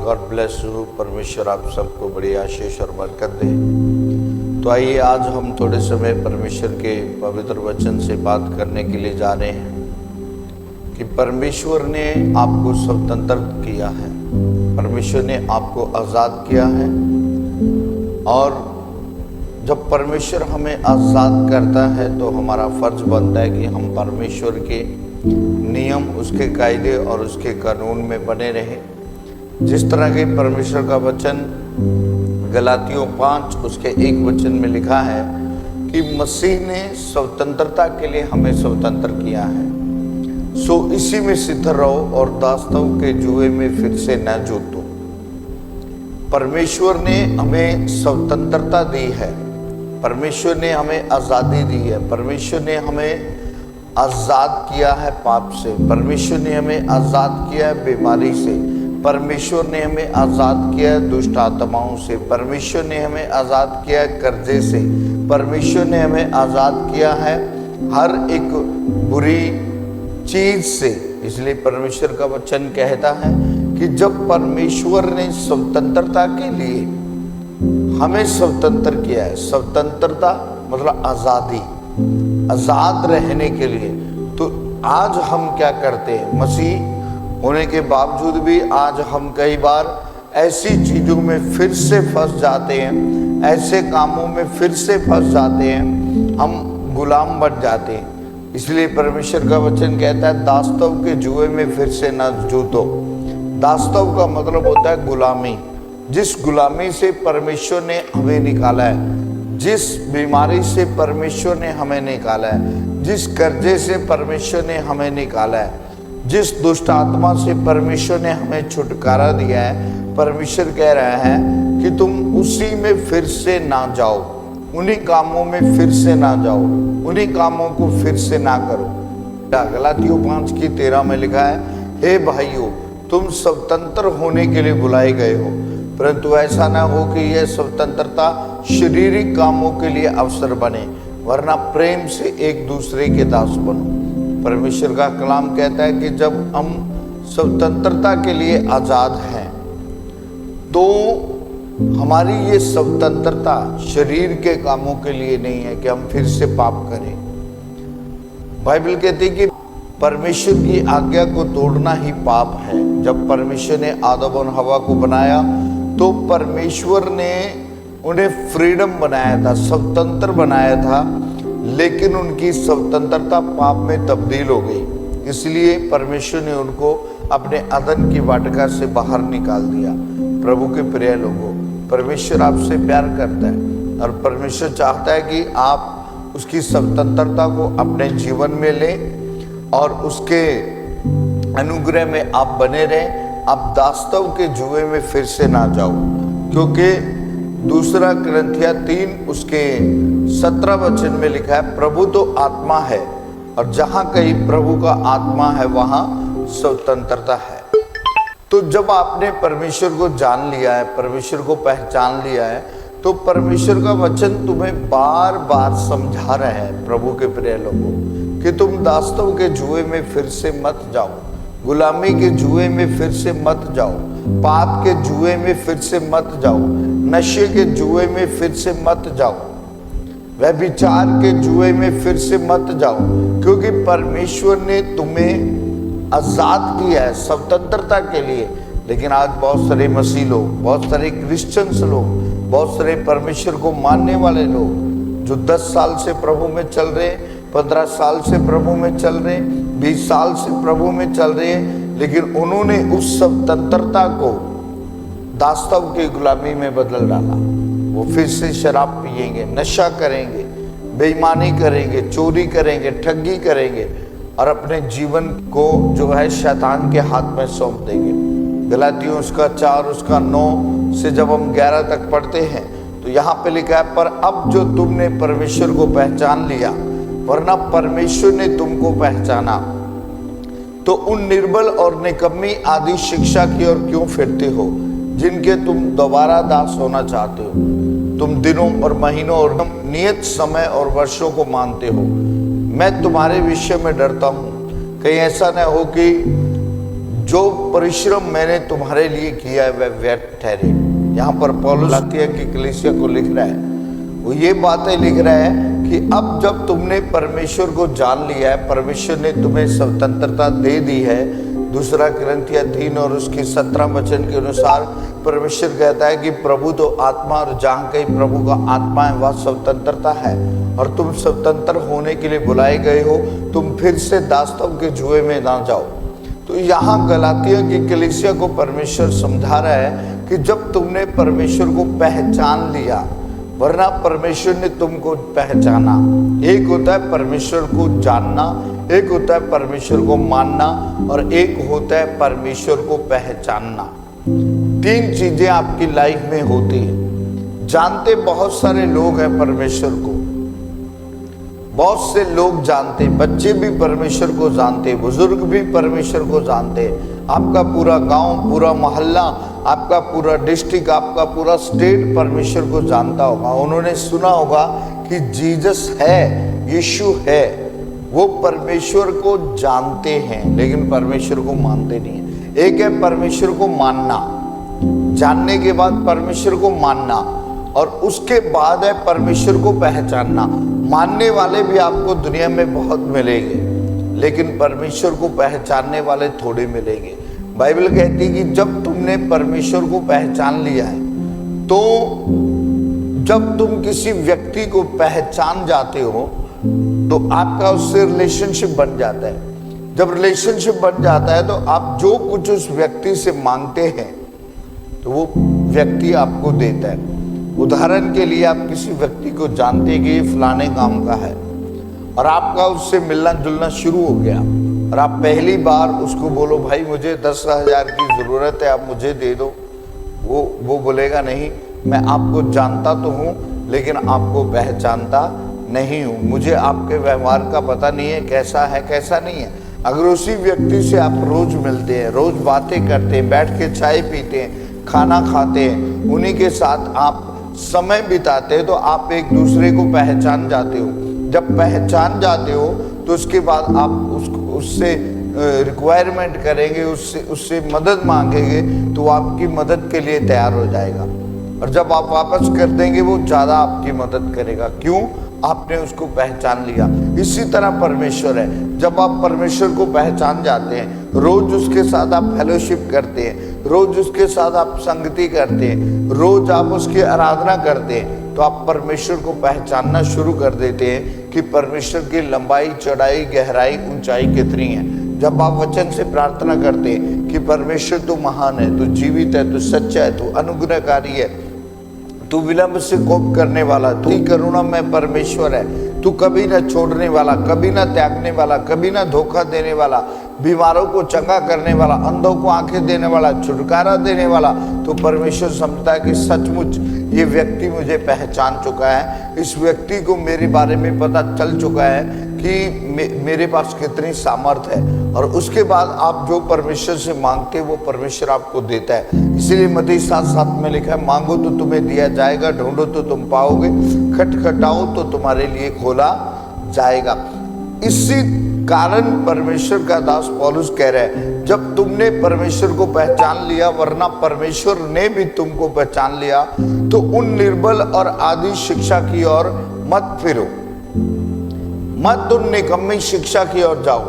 God bless you. परमेश्वर आप सबको बड़ी आशीष और बरकत दे। तो आइए आज हम थोड़े समय परमेश्वर के पवित्र वचन से बात करने के लिए जा रहे हैं कि परमेश्वर ने आपको स्वतंत्र किया है, परमेश्वर ने आपको आज़ाद किया है। और जब परमेश्वर हमें आज़ाद करता है तो हमारा फर्ज बनता है कि हम परमेश्वर के नियम, उसके कायदे और उसके कानून में बने रहें। जिस तरह के परमेश्वर का वचन गलातियों 5 उसके 1 वचन में लिखा है कि मसीह ने स्वतंत्रता के लिए हमें स्वतंत्र किया है, सो इसी में सिद्ध रहो और दास्तों के जुए में फिर से न जूतो। परमेश्वर ने हमें स्वतंत्रता दी है, परमेश्वर ने हमें आज़ादी दी है, परमेश्वर ने हमें आज़ाद किया है पाप से, परमेश्वर ने हमें आज़ाद किया है बीमारी से, परमेश्वर ने हमें आज़ाद किया है दुष्ट आत्माओं से, परमेश्वर ने हमें आज़ाद किया है कर्जे से, परमेश्वर ने हमें आज़ाद किया है हर एक बुरी चीज़ से। इसलिए परमेश्वर का वचन कहता है कि जब परमेश्वर ने स्वतंत्रता के लिए हमें स्वतंत्र किया है, स्वतंत्रता मतलब आज़ादी, आज़ाद रहने के लिए, तो आज हम क्या करते हैं? मसीह होने के बावजूद भी आज हम कई बार ऐसी चीज़ों में फिर से फंस जाते हैं, ऐसे कामों में फिर से फंस जाते हैं, हम गुलाम बन जाते हैं। इसलिए परमेश्वर का वचन कहता है दास्तव के जुए में फिर से न जूतो। दास्तव का मतलब होता है गुलामी। जिस गुलामी से परमेश्वर ने हमें निकाला है, जिस बीमारी से परमेश्वर ने हमें निकाला है, जिस कर्जे से परमेश्वर ने हमें निकाला है, जिस दुष्ट आत्मा से परमेश्वर ने हमें छुटकारा दिया है, परमेश्वर कह रहा है कि तुम उसी में फिर से ना जाओ, उन्हीं कामों में फिर से ना जाओ, उन्हीं कामों को फिर से ना करो। गलातियों 5:13 में लिखा है, हे भाइयों, तुम स्वतंत्र होने के लिए बुलाए गए हो, परंतु ऐसा ना हो कि यह स्वतंत्रता शारीरिक कामों के लिए अवसर बने, वरना प्रेम से एक दूसरे के दास बनो। परमेश्वर का कलाम कहता है कि जब हम स्वतंत्रता के लिए आज़ाद हैं तो हमारी ये स्वतंत्रता शरीर के कामों के लिए नहीं है कि हम फिर से पाप करें। बाइबल कहती है कि परमेश्वर की आज्ञा को तोड़ना ही पाप है। जब परमेश्वर ने आदम और हवा को बनाया तो परमेश्वर ने उन्हें फ्रीडम बनाया था, स्वतंत्र बनाया था, लेकिन उनकी स्वतंत्रता पाप में तब्दील हो गई। इसलिए परमेश्वर ने उनको अपने अदन की वाटिका से बाहर निकाल दिया। प्रभु के प्रिय लोगों, परमेश्वर आपसे प्यार करता है और परमेश्वर चाहता है कि आप उसकी स्वतंत्रता को अपने जीवन में लें और उसके अनुग्रह में आप बने रहें। आप दास्तव के जुए में फिर से ना जाओ, क्योंकि 2 कुरिन्थियों 3 उसके 17 वचन में लिखा है, प्रभु तो आत्मा है और जहाँ कहीं प्रभु का आत्मा है वहाँ स्वतंत्रता है। तो जब आपने परमेश्वर को जान लिया है, परमेश्वर को पहचान लिया है, तो परमेश्वर का वचन तुम्हें बार बार समझा रहा है प्रभु के प्रिय लोगों कि तुम दास्तव के जुए में फिर से मत जाओ, गुलामी के जुए में फिर से मत जाओ, पाप के जुए में फिर से मत जाओ, नशे के जुए में फिर से मत जाओ, व्यभिचार के जुए में फिर से मत जाओ, क्योंकि परमेश्वर ने तुम्हें आज़ाद किया है स्वतंत्रता के लिए। लेकिन आज बहुत सारे मसीह लोग, बहुत सारे क्रिश्चियंस लोग, बहुत सारे परमेश्वर को मानने वाले लोग जो 10 साल से प्रभु में चल रहे, 15 साल से प्रभु में चल रहे, 20 साल से प्रभु में चल रहे हैं, लेकिन उन्होंने उस स्वतंत्रता को दास्तव की गुलामी में बदल डाला। वो फिर से शराब पिएंगे, नशा करेंगे, बेईमानी करेंगे, चोरी करेंगे, ठगी करेंगे और अपने जीवन को जो है शैतान के हाथ में सौंप देंगे। गलातियों उसका 4 उसका 9 से जब हम 11 तक पढ़ते हैं तो यहाँ पे लिखा है, पर अब जो तुमने परमेश्वर को पहचान लिया, वरना परमेश्वर ने तुमको पहचाना, तो उन निर्बल और निकम्मी आदि शिक्षा की ओर क्यों फिरते हो, जिनके तुम दोबारा दास होना चाहते हो। तुम दिनों और महीनों और नियत समय और वर्षों को मानते हो। मैं तुम्हारे विषय में डरता हूँ, कहीं ऐसा न हो कि जो परिश्रम मैंने तुम्हारे लिए किया है वह व्यर्थ ठहरे। यहाँ पर पौलुस गलातिया की कलीसिया को लिख रहा है, वो ये बातें लिख रहा है कि अब जब तुमने परमेश्वर को जान लिया है, परमेश्वर ने तुम्हें स्वतंत्रता दे दी है। दूसरा कुरिन्थियों 3 और उसकी 17 वचन के अनुसार परमेश्वर कहता है कि प्रभु तो आत्मा, और जहाँ कहीं प्रभु का आत्मा है वह स्वतंत्रता है, और तुम स्वतंत्र होने के लिए बुलाए गए हो। तुम फिर से दासत्व के जुए में ना जाओ। तो यहाँ गलातिया की कलीसिया को परमेश्वर समझा रहा है कि जब तुमने परमेश्वर को पहचान लिया, वरना परमेश्वर ने तुमको पहचाना। एक होता है परमेश्वर को जानना, एक होता है परमेश्वर को मानना, और एक होता है परमेश्वर को पहचानना। 3 चीजें आपकी लाइफ में होती है। जानते बहुत सारे लोग हैं परमेश्वर को, बहुत से लोग जानते, बच्चे भी परमेश्वर को जानते, बुजुर्ग भी परमेश्वर को जानते। आपका पूरा गांव, पूरा मोहल्ला, आपका पूरा डिस्ट्रिक्ट, आपका पूरा स्टेट परमेश्वर को जानता होगा। उन्होंने सुना होगा कि जीसस है, यीशु है। वो परमेश्वर को जानते हैं लेकिन परमेश्वर को मानते नहीं है। एक है परमेश्वर को मानना, जानने के बाद परमेश्वर को मानना, और उसके बाद है परमेश्वर को पहचानना। मानने वाले भी आपको दुनिया में बहुत मिलेंगे, लेकिन परमेश्वर को पहचानने वाले थोड़े मिलेंगे। बाइबल कहती है कि जब तुमने परमेश्वर को पहचान लिया है, तो जब तुम किसी व्यक्ति को पहचान जाते हो तो आपका उससे रिलेशनशिप बन जाता है। जब रिलेशनशिप बन जाता है तो आप जो कुछ उस व्यक्ति से मांगते हैं तो वो व्यक्ति आपको देता है। उदाहरण के लिए, आप किसी व्यक्ति को जानते हैं कि ये फलाने काम का है, और आपका उससे मिलना जुलना शुरू हो गया, और आप पहली बार उसको बोलो भाई मुझे 10,000 की ज़रूरत है, आप मुझे दे दो। वो बोलेगा नहीं, मैं आपको जानता तो हूँ लेकिन आपको पहचानता नहीं हूँ, मुझे आपके व्यवहार का पता नहीं है, कैसा है कैसा नहीं है। अगर उसी व्यक्ति से आप रोज मिलते हैं, रोज बातें करते हैं, बैठ के चाय पीते हैं, खाना खाते हैं, उन्हीं के साथ आप समय बिताते हैं, तो आप एक दूसरे को पहचान जाते हो। जब पहचान जाते हो तो उसके बाद आप उससे रिक्वायरमेंट करेंगे, उससे मदद मांगेंगे, तो वो आपकी मदद के लिए तैयार हो जाएगा, और जब आप वापस कर देंगे वो ज़्यादा आपकी मदद करेगा। क्यों? आपने उसको पहचान लिया। इसी तरह परमेश्वर है, जब आप परमेश्वर को पहचान जाते हैं, रोज उसके साथ आप फेलोशिप करते हैं, रोज उसके साथ आप संगति करते हैं, रोज आप उसकी आराधना करते हैं, तो आप परमेश्वर को पहचानना शुरू कर देते हैं कि परमेश्वर की लंबाई, चौड़ाई, गहराई, ऊंचाई कितनी है। जब आप वचन से प्रार्थना करते हैं कि परमेश्वर तू महान है, तू जीवित है, तू सच्चा है, तू अनुग्रहकारी है, तू विलंब से कोप करने वाला, तू करुणा में परमेश्वर है, तू कभी ना छोड़ने वाला, कभी ना त्यागने वाला, कभी ना धोखा देने वाला, बीमारों को चंगा करने वाला, अंधों को आंखें देने वाला, छुटकारा देने वाला, तो परमेश्वर समझता है कि सचमुच ये व्यक्ति मुझे पहचान चुका है, इस व्यक्ति को मेरे बारे में पता चल चुका है कि मेरे पास कितनी सामर्थ्य है। और उसके बाद आप जो परमेश्वर से मांगते हैं वो परमेश्वर आपको देता है। इसीलिए मत्ती 7:7 में लिखा है, मांगो तो तुम्हें दिया जाएगा, ढूंढो तो तुम पाओगे, खटखटाओ तो तुम्हारे लिए खोला जाएगा। इसी कारण परमेश्वर का दास पौलुस कह रहा है, जब तुमने परमेश्वर को पहचान लिया, वरना परमेश्वर ने भी तुमको पहचान लिया, तो उन निर्बल और आदि शिक्षा की ओर मत फिरो, मत उन निकम्मी शिक्षा की ओर जाओ,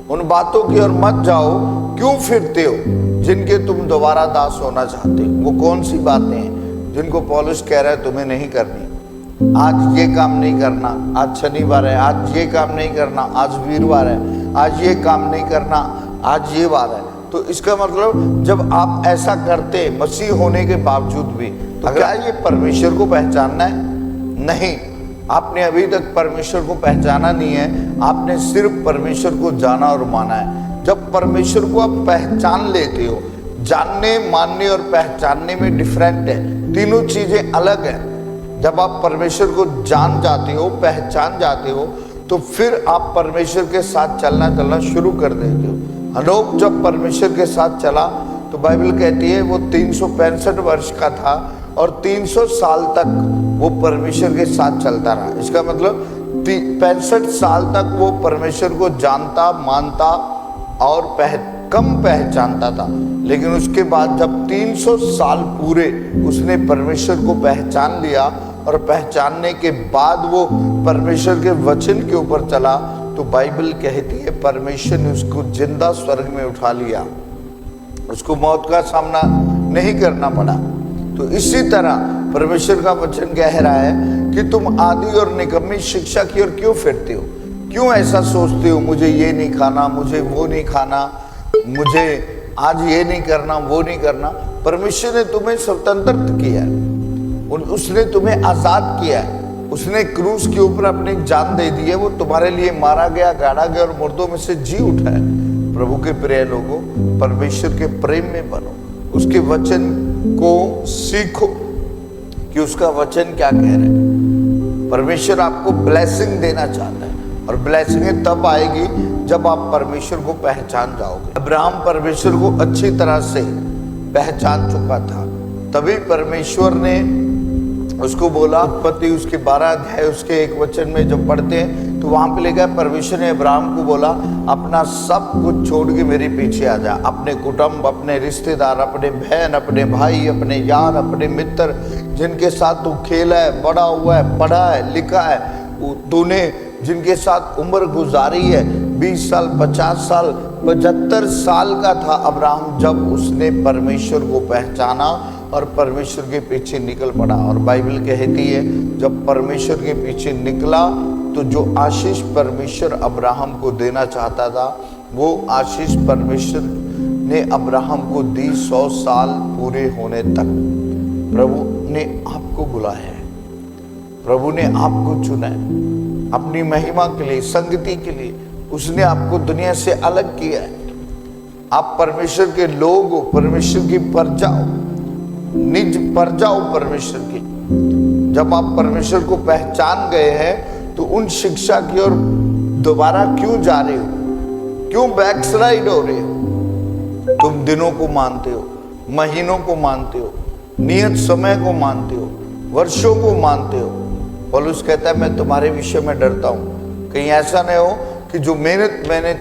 उन बातों की ओर मत जाओ। क्यों फिरते हो जिनके तुम दोबारा दास होना चाहते हो? वो कौन सी बातें हैं जिनको पौलुस कह रहा है तुम्हें नहीं करनी? आज ये काम नहीं करना, आज शनिवार है, आज ये काम नहीं करना, आज वीरवार है, आज ये काम नहीं करना, आज ये वार है। तो इसका मतलब जब आप ऐसा करते मसीह होने के बावजूद भी, तो क्या ये परमेश्वर को पहचानना है? नहीं, आपने अभी तक परमेश्वर को पहचाना नहीं है, आपने सिर्फ परमेश्वर को जाना और माना है। जब परमेश्वर को आप पहचान लेते हो, जानने, मानने और पहचानने में डिफरेंट है, तीनों चीजें अलग हैं। जब आप परमेश्वर को जान जाते हो, पहचान जाते हो, तो फिर आप परमेश्वर के साथ चलना शुरू कर देते हो। हनोक जब परमेश्वर के साथ चला तो बाइबल कहती है वो 365 वर्ष का था और 300 साल तक वो परमेश्वर के साथ चलता रहा। इसका मतलब 65 साल तक वो परमेश्वर को जानता, मानता और कम पहचानता था, लेकिन उसके बाद जब 300 साल पूरे उसने परमेश्वर को पहचान लिया और पहचानने के बाद वो परमेश्वर के वचन के ऊपर चला, तो बाइबल कहती है परमेश्वर ने उसको जिंदा स्वर्ग में उठा लिया, उसको मौत का सामना नहीं करना पड़ा। तो इसी तरह परमेश्वर का वचन कह रहा है कि तुम आदि और निकम्मी शिक्षा की ओर क्यों फिरते हो, क्यों ऐसा सोचते हो मुझे ये नहीं खाना, मुझे वो नहीं खाना, मुझे आज ये नहीं करना, वो नहीं करना। परमेश्वर ने तुम्हें स्वतंत्र किया है, उसने तुम्हें आजाद किया है, उसने क्रूस के ऊपर अपनी जान दे दी है, वो तुम्हारे लिए मारा गया, गाड़ा गया और मुर्दों में से जी उठा है। प्रभु के प्रिय लोगों, परमेश्वर के प्रेम में बनो, उसके वचन को सीखो कि उसका वचन क्या कह रहा है। परमेश्वर आपको ब्लेसिंग देना चाहता है और ब्लेसिंग तब आएगी जब आप परमेश्वर को पहचान जाओगे। अब्राहम परमेश्वर को अच्छी तरह से पहचान चुका था, तभी परमेश्वर ने उसको बोला। उत्पत्ति उसके 12 अध्याय उसके 1 वचन में जब पढ़ते हैं तो वहां पे लिखा है परमेश्वर ने अब्राहम को बोला अपना सब कुछ छोड़ के मेरे पीछे आ जा, अपने कुटुंब, अपने रिश्तेदार, अपने बहन, अपने भाई, अपने यार, अपने मित्र, जिनके साथ तू खेला है, बड़ा हुआ है, पढ़ा है, लिखा है, तूने जिनके साथ उम्र गुजारी है, 20 साल, 50 साल, 75 साल का था अब्राहम जब उसने परमेश्वर को पहचाना और परमेश्वर के पीछे निकल पड़ा। और बाइबल कहती है जब परमेश्वर के पीछे निकला तो जो आशीष परमेश्वर अब्राहम को देना चाहता था वो आशीष परमेश्वर ने अब्राहम को दी 100 साल पूरे होने तक। प्रभु ने आपको बुलाया है, प्रभु ने आपको चुना है अपनी महिमा के लिए, संगति के लिए। उसने आपको दुनिया से अलग किया है। आप परमेश्वर के लोग हो, परमेश्वर की प्रजा हो, निज प्रजा हो परमेश्वर की। जब आप परमेश्वर को पहचान गए हैं तो उन शिक्षा की ओर दोबारा क्यों जा रहे हो, क्यों बैकस्लाइड हो रहे हो? तुम दिनों को मानते हो, महीनों को मानते हो, नियत समय को मानते हो, वर्षों को मानते हो। पौलुस कहता है मैं तुम्हारे विषय में डरता हूं, कहीं ऐसा नहीं हो कि जो मेहनत मैंने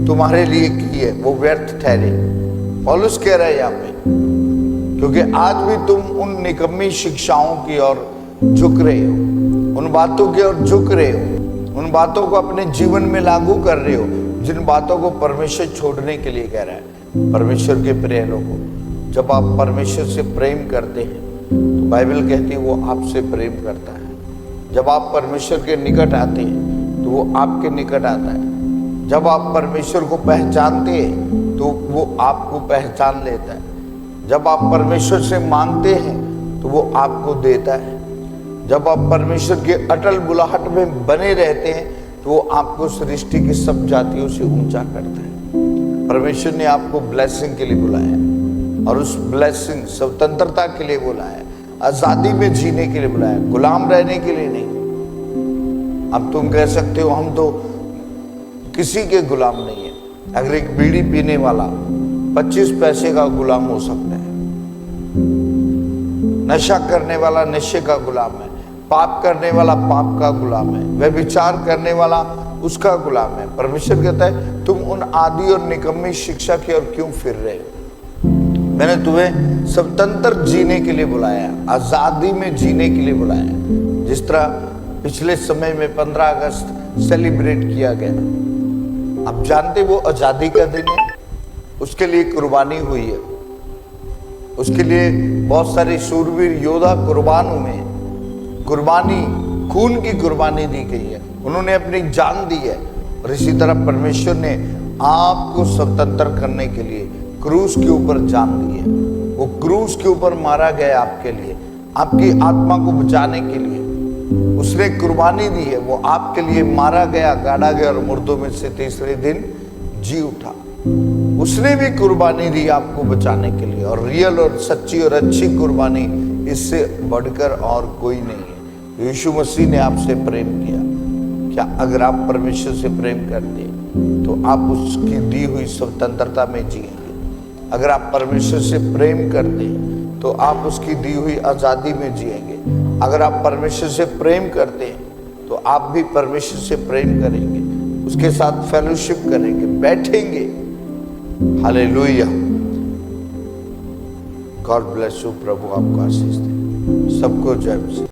तुम्हारे लिए की है वो व्यर्थ ठहरे। पौलुस कह रहा है यहाँ पे, क्योंकि आज भी तुम उन निकम्मी शिक्षाओं की ओर झुक रहे हो, उन बातों की ओर झुक रहे हो, उन बातों को अपने जीवन में लागू कर रहे हो जिन बातों को परमेश्वर छोड़ने के लिए कह रहा है। परमेश्वर के प्रिय लोगों, जब आप परमेश्वर से प्रेम करते हैं तो बाइबल कहती है वो आपसे प्रेम करता है। जब आप परमेश्वर के निकट आते हैं तो वो आपके निकट आता है। जब आप परमेश्वर को पहचानते हैं तो वो आपको पहचान लेता है। जब आप परमेश्वर से मांगते हैं तो वो आपको देता है। जब आप परमेश्वर के अटल बुलाहट में बने रहते हैं तो वो आपको सृष्टि की सब जातियों से ऊंचा करता है। परमेश्वर ने आपको ब्लेसिंग के लिए बुलाया और उस ब्लेसिंग स्वतंत्रता के लिए बुलाया, आजादी में जीने के लिए बुलाया, गुलाम रहने के लिए नहीं। अब तुम कह सकते हो हम तो किसी के गुलाम नहीं है। अगर एक बीड़ी पीने वाला 25 पैसे का गुलाम हो सकता है, नशा करने वाला नशे का गुलाम है, पाप करने वाला पाप का गुलाम है, व्यभिचार करने वाला उसका गुलाम है। परमेश्वर कहता है तुम उन आदि और निकम्मी शिक्षा की ओर क्यों फिर रहे हो? मैंने तुम्हें स्वतंत्र जीने के लिए बुलाया, आजादी में जीने के लिए बुलाया। जिस तरह पिछले समय में 15 अगस्त सेलिब्रेट किया गया, आप जानते वो आजादी का दिन है, उसके लिए कुर्बानी हुई है, उसके लिए बहुत सारे शूरवीर योद्धा कुर्बान हुए हैं। कुर्बानी, खून की कुर्बानी दी गई है, उन्होंने अपनी जान दी है। और इसी तरह परमेश्वर ने आपको स्वतंत्र करने के लिए क्रूस के ऊपर जान दी है। वो क्रूस के ऊपर मारा गया आपके लिए, आपकी आत्मा को बचाने के लिए उसने कुर्बानी दी है। वो आपके लिए मारा गया, गाड़ा गया और मुर्दों में से तीसरे दिन जी उठा। उसने भी कुर्बानी दी आपको बचाने के लिए, और रियल और सच्ची और अच्छी कुर्बानी इससे बढ़कर और कोई नहीं है। यीशु मसीह ने आपसे प्रेम किया। क्या अगर आप परमेश्वर से प्रेम करते हैं तो आप उसकी दी हुई स्वतंत्रता में जिएंगे। अगर आप परमेश्वर से प्रेम करते हैं तो आप उसकी दी हुई आज़ादी में जिएंगे। अगर आप परमेश्वर से प्रेम करते हैं तो आप भी परमेश्वर से प्रेम करेंगे, उसके साथ फेलोशिप करेंगे, बैठेंगे, हालेलुया। God bless you. प्रभु आपको आशीष दे। सबको जय मसीह।